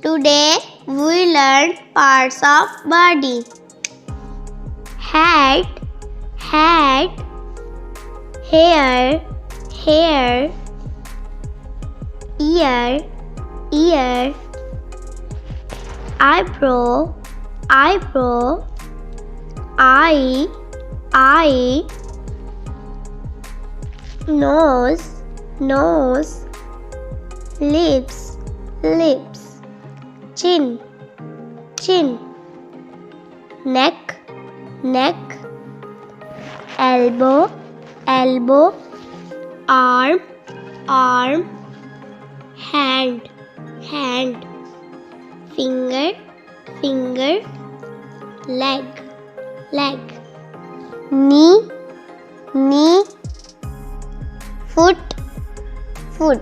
Today we learn parts of body. Head, head, hair, hair, ear, ear, eyebrow, eyebrow, eye, eye, nose, nose, lips, lips, chin, chin, neck, neck, elbow, elbow, arm, arm, hand, hand, finger, finger, leg, leg, knee, knee, foot, foot.